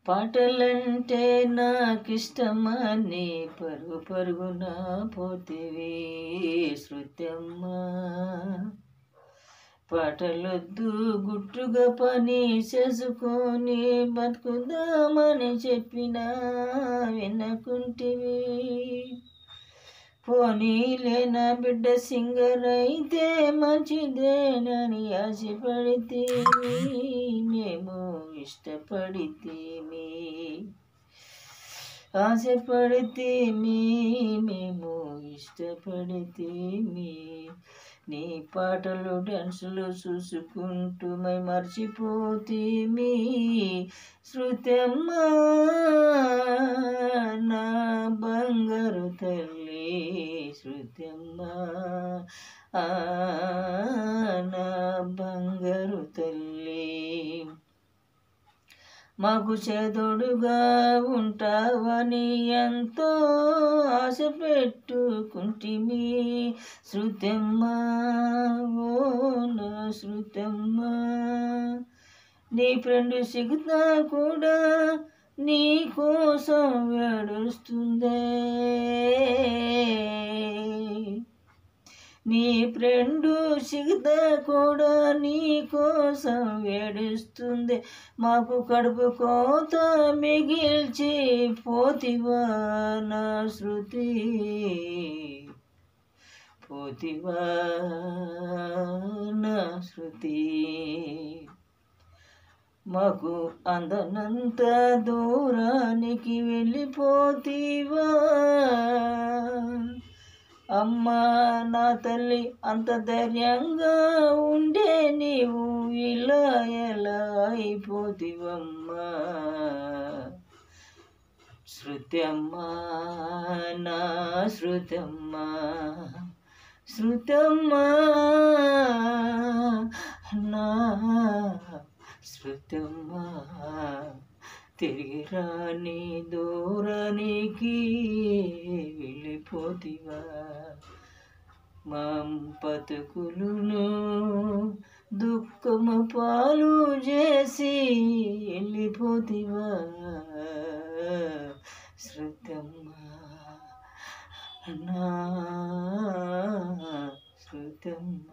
పాటలంటే నాకిష్టమని పరుగు పరుగున పోతివి శృతమ్మ. పాటలొద్దు గుట్టుగా పని చేసుకొని బతుకుదామని చెప్పినా వినకుంటివి. పోనీలే నా బిడ్డ సింగర్ అయితే మంచిదేనని ఆశపడితే మేము ఇష్టపడితేమి మేము ఇష్టపడితేమి. నీ పాటలు డాన్సులు చూసుకుంటూ మై మర్చిపోతేమి శృతమ్మ నా బంగారు తల్లి శృతమ్మ నా బంగారు తల్లి. మాకు చేదోడుగా ఉంటావని ఎంతో ఆశ పెట్టుకుంటిమి శృతమ్మ ఓ నా శృతమ్మ. నీ ఫ్రెండ్ సిగుతా కూడా నీ కోసం ఏడుస్తుందే. నీ ఫ్రెండు సిగుతా కూడా నీ కోసం ఏడుస్తుంది. మాకు కడుపు కోత మిగిల్చి పోతివా నా శృతి పోతివా నా శృతి. మాకు అందనంత దూరానికి వెళ్ళిపోతీవా అమ్మా నా తల్లి. అంత ధైర్యంగా ఉండే నీవు ఇలా ఎలా అయిపోతివమ్మా శృతమ్మ నా శృతమ్మ శృతమ్మ నా శృతమ్మ. తిరిగి రాని దూరానికి వెళ్ళిపోతివా. మా బతుకులను దుఃఖము పాలు చేసి వెళ్ళిపోతివా శృతమ్మ నా శృతమ్మ.